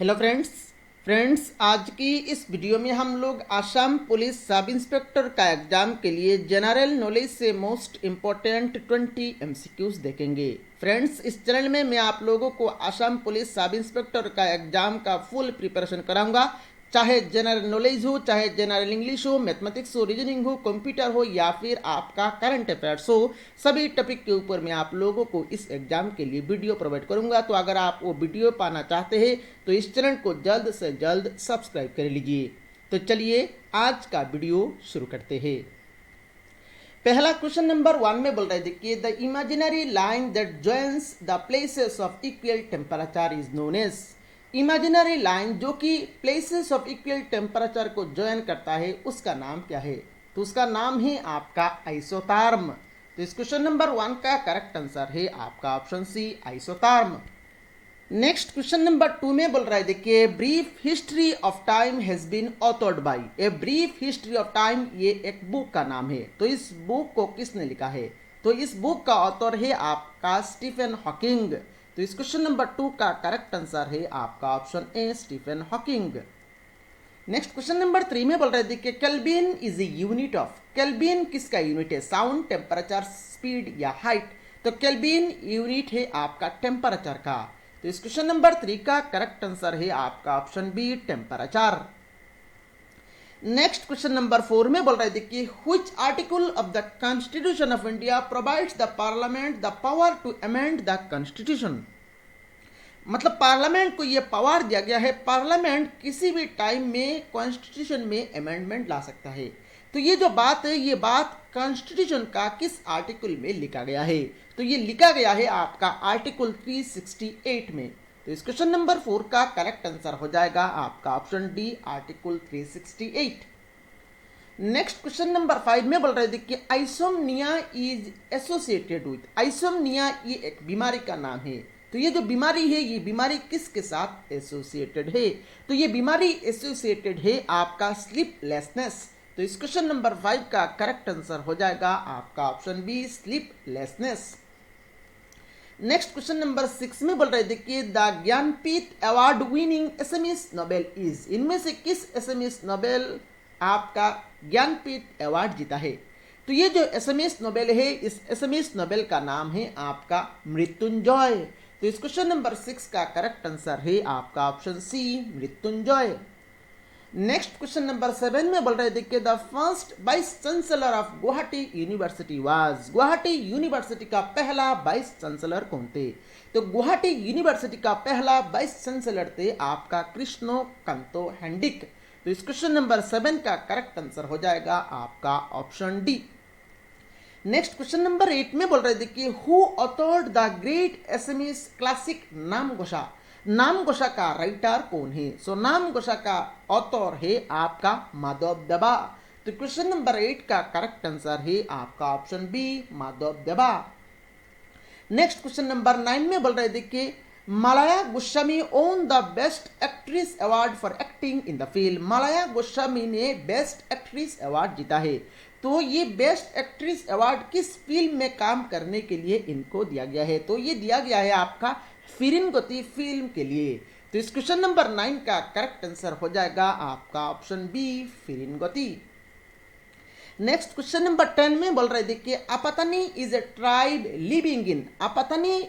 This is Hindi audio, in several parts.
हेलो फ्रेंड्स आज की इस वीडियो में हम लोग आसाम पुलिस सब इंस्पेक्टर का एग्जाम के लिए जनरल नॉलेज से मोस्ट इम्पोर्टेंट 20 एमसीक्यूज देखेंगे। फ्रेंड्स इस चैनल में मैं आप लोगों को आसाम पुलिस सब इंस्पेक्टर का एग्जाम का फुल प्रिपरेशन कराऊंगा, चाहे जनरल नॉलेज हो, चाहे जनरल इंग्लिश हो, मैथमेटिक्स हो, रीजनिंग हो, कंप्यूटर हो या फिर आपका करंट अफेयर्स हो। सभी टॉपिक के ऊपर मैं आप लोगों को इस एग्जाम के लिए वीडियो प्रोवाइड करूंगा। तो अगर आप वो वीडियो पाना चाहते हैं तो इस चैनल को जल्द से जल्द सब्सक्राइब कर लीजिए। तो चलिए आज का वीडियो शुरू करते हैं। पहला क्वेश्चन नंबर 1 में बोल रहे हैं, देखिए the imaginary line that joins the places of equal temperature is known as. Imaginary line जो कि प्लेसेस ऑफ इक्वल टेम्परेचर को ज्वाइन करता है उसका नाम क्या है? तो उसका नाम है आपका आइसोथर्म। तो इस क्वेश्चन नंबर 1 का करेक्ट आंसर है आपका option C isotherm. Next question number 2 में बोल रहा है, देखिए brief history of time has been authored by. A brief history of time ये एक बुक का नाम है। तो इस बुक को किसने लिखा है? तो इस बुक का ऑथर है आपका स्टीफन हॉकिंग। तो इस क्वेश्चन नंबर 2 का करेक्ट आंसर है आपका option A Stephen Hawking. Next question number 3 में बोल रहे थे कि Kelvin is a unit of. Kelvin किसका यूनिट है? साउंड, टेम्परेचर, स्पीड या हाइट? तो केल्विन यूनिट है आपका टेम्परेचर का। तो इस क्वेश्चन नंबर 3 का करेक्ट आंसर है आपका option B temperature. Next question number 4 में बोल रहे थे कि which article of the constitution of India provides the parliament the power to amend the constitution. मतलब पार्लियामेंट को यह पावर दिया गया है, पार्लियामेंट किसी भी टाइम में कॉन्स्टिट्यूशन में अमेंडमेंट ला सकता है। तो ये जो बात है, ये बात कॉन्स्टिट्यूशन का किस आर्टिकल में लिखा गया है? तो ये लिखा गया है आपका आर्टिकल 368 में। तो इस क्वेश्चन नंबर 4 का करेक्ट आंसर हो जाएगा आपका option D article 368। Next question number 5 में बोल रहे थे कि आइसोमनिया इज एसोसिएटेड विथ। आइसोमनिया ये एक बीमारी का नाम है। तो ये जो बीमारी है, ये बीमारी किसके साथ एसोसिएटेड है? तो ये बीमारी एसोसिएटेड है आपका स्लीपलेसनेस। तो इस क्वेश्चन नंबर 5 का करेक्ट आंसर हो जाएगा आपका option B sleeplessness. Next question number 6 में बोल रहे थे कि the Jnanpith award winning Assamese novel is. इनमें से किस एसएमएस नोबेल आपका ज्ञानपीठ अवार्ड जीता है? तो ये जो एसएमएस नोबेल है, इस एसएमएस नोबेल का नाम है आपका मृत्युंजय। तो इस क्वेश्चन नंबर 6 का करेक्ट आंसर है आपका option C Mrityunjay. Next question number 7 में बोल रहे थे कि the first vice chancellor of Guwahati university was. Guwahati university का पहला वाइस चांसलर कौन थे? तो गुवाहाटी यूनिवर्सिटी का पहला वाइस चांसलर थे आपका कृष्णकांतो हैंडिक। तो इस क्वेश्चन नंबर 7 का करेक्ट आंसर हो जाएगा आपका option D. Next question number 8 में बोल रहे थे कि who authored the great Assamese classic Namghosa. Namghosa का राइटर कौन है? सो नामघोषा का ऑथर है आपका माधव दबा। तो क्वेश्चन नंबर 8 का करेक्ट आंसर है आपका ऑप्शन बी माधव दबा। नेक्स्ट क्वेश्चन नंबर 9 में बोल रहे थे कि Malaya Goswami own the best actress award for acting in the film. Malaya Goswami ने बेस्ट एक्ट्रेस अवार्ड जीता है। तो ये बेस्ट एक्ट्रेस अवार्ड किस फिल्म में काम करने के लिए इनको दिया गया है? तो ये दिया गया है आपका फिरिंगोती फिल्म के लिए। तो इस क्वेश्चन नंबर 9 का करेक्ट आंसर हो जाएगा आपका option B Phiringoti. Next question number 10 में बोल रहे थे कि Apatani is a tribe living in. Apatani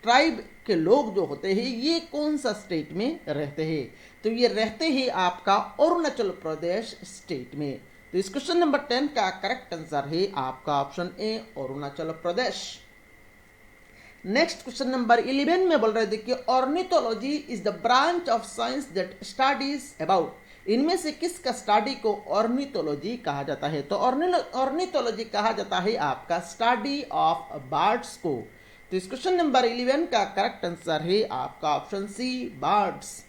tribe के लोग जो होते हैं ये कौन सा स्टेट में रहते हैं? तो ये रहते हैं आपका अरुणाचल प्रदेश स्टेट में। तो इस क्वेश्चन नंबर 10 का करेक्ट आंसर है आपका ऑप्शन ए Arunachal Pradesh. Next question number 11 में बोल रहे थे कि ornithology is the branch of science that studies about. इनमें से किसका स्टडी को ऑर्निथोलॉजी कहा जाता है? तो ऑर्निथोलॉजी कहा जाता है आपका स्टडी ऑफ बर्ड्स को। तो इस क्वेश्चन नंबर 11 का करेक्ट आंसर है आपका option C birds.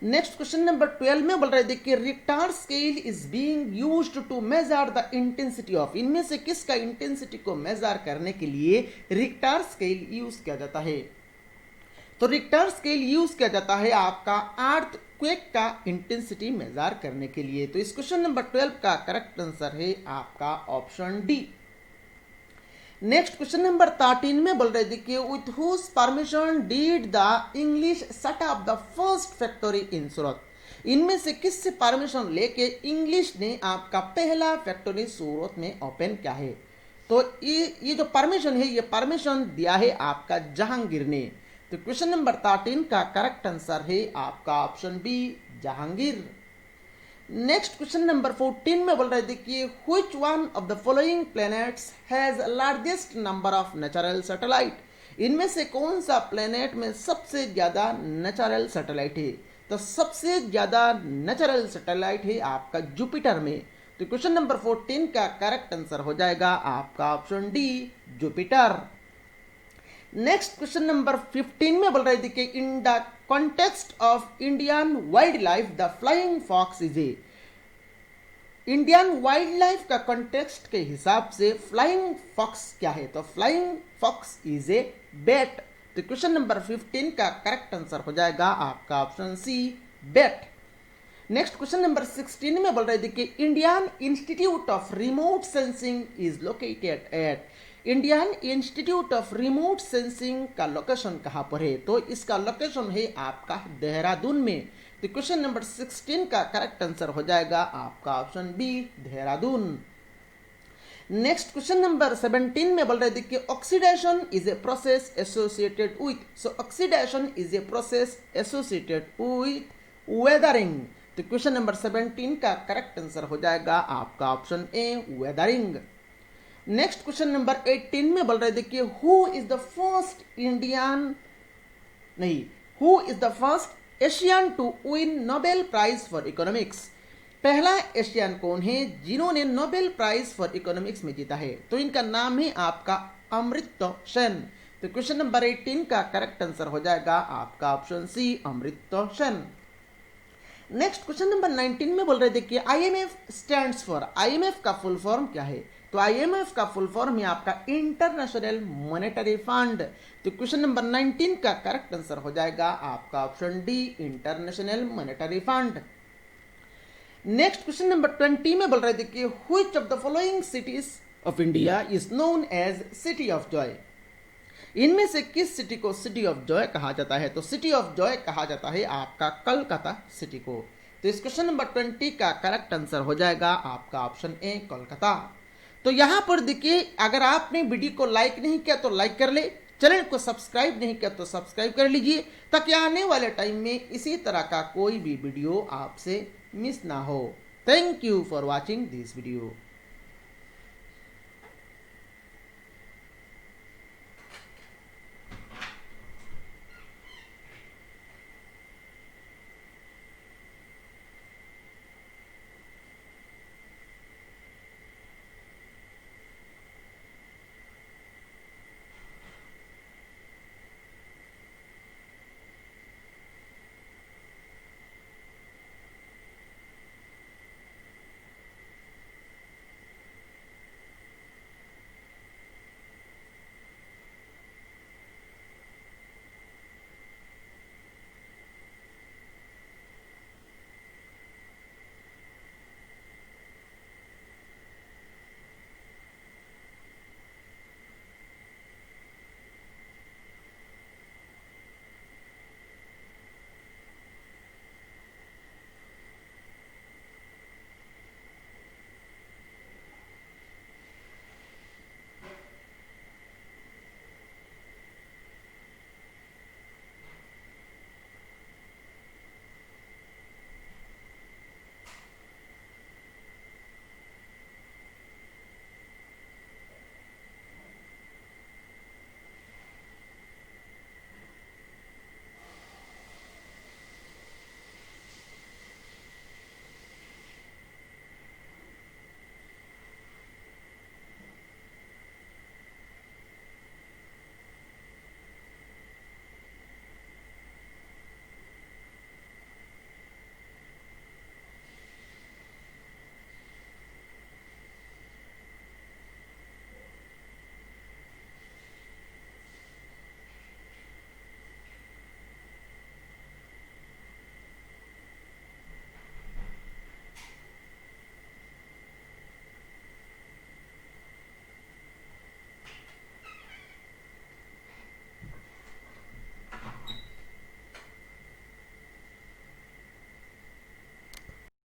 Next question number 12 में बोल रहे थे कि Richter scale is being used to measure the intensity of. इनमें से किसका इंटेंसिटी को मेजर करने के लिए रिक्टर स्केल यूज किया जाता है? तो रिक्टर स्केल यूज किया जाता है आपका अर्थक्वेक का इंटेंसिटी मेजर करने के लिए। तो इस क्वेश्चन नंबर 12 का करेक्ट आंसर है आपका option D. Next question number 13 में बोल रहे थे कि with whose permission did the English set up the first factory in Surat. इनमें से किससे परमिशन लेके इंग्लिश ने आपका पहला फैक्ट्री सूरत में ओपन किया है? तो ये जो परमिशन है, ये परमिशन दिया है आपका जहांगीर ने। तो क्वेश्चन नंबर 13 का करेक्ट आंसर है आपका option B, Jahangir. Next question number 14 में बोल रहे थे कि which one of the following planets has largest number of natural satellite. इनमें से कौन सा प्लैनेट में सबसे ज्यादा नेचुरल सैटेलाइट है? तो सबसे ज्यादा नेचुरल सैटेलाइट है आपका जुपिटर में। तो क्वेश्चन नंबर 14 का करेक्ट आंसर हो जाएगा आपका option D, Jupiter. Next question number 15 में बोल रहे थे कि in the context of Indian wild life the flying fox is a. Indian wild life का कॉन्टेक्स्ट के हिसाब से फ्लाइंग फॉक्स क्या है? तो flying fox is a bat. तो क्वेश्चन नंबर 15 का करेक्ट आंसर हो जाएगा आपका option C, bat. Next question number 16 में बोल रहे थे कि Indian institute of remote sensing is located at. Indian institute of remote sensing का लोकेशन कहां पर है? तो इसका लोकेशन है आपका देहरादून में। तो क्वेश्चन नंबर 16 का करेक्ट आंसर हो जाएगा आपका option B, Dehradun. Next question number 17 में बोल रहे थे कि oxidation is a process associated with. So oxidation is a process associated with weathering. तो क्वेश्चन नंबर 17 का करेक्ट आंसर हो जाएगा आपका option A, weathering. Next question number 18 में बोल रहे थे कि who is the first Asian to win Nobel prize for economics. पहला एशियन कौन है जिन्होंने नोबेल प्राइज फॉर इकोनॉमिक्स में जीता है? तो इनका नाम है आपका अमर्त्य सेन। तो क्वेश्चन नंबर 18 का करेक्ट आंसर हो जाएगा आपका option C, Amartya Sen. Next question number 19 में बोल रहे थे कि आईएमएफ स्टैंड्स फॉर। आईएमएफ का फुल फॉर्म क्या है? तो आईएमएफ का फुल फॉर्म है आपका इंटरनेशनल मॉनेटरी फंड। तो क्वेश्चन नंबर 19 का करेक्ट आंसर हो जाएगा आपका option D, international monetary fund. Next question number 20 में बोल रहे थे कि which of the following cities of India is known as city of Joy. इनमें से किस सिटी को सिटी ऑफ जॉय कहा जाता है? तो सिटी ऑफ जॉय कहा जाता है आपका कलकत्ता सिटी को। तो इस क्वेश्चन नंबर 20 का करेक्ट आंसर हो जाएगा आपका ऑप्शन ए, कोलकाता। तो यहां पर देखिए, अगर आपने वीडियो को लाइक नहीं किया तो लाइक कर ले, चैनल को सब्सक्राइब नहीं किया तो सब्सक्राइब कर लीजिए, ताकि आने वाले टाइम में इसी तरह का कोई भी वीडियो आपसे मिस ना हो। Thank you for watching this video.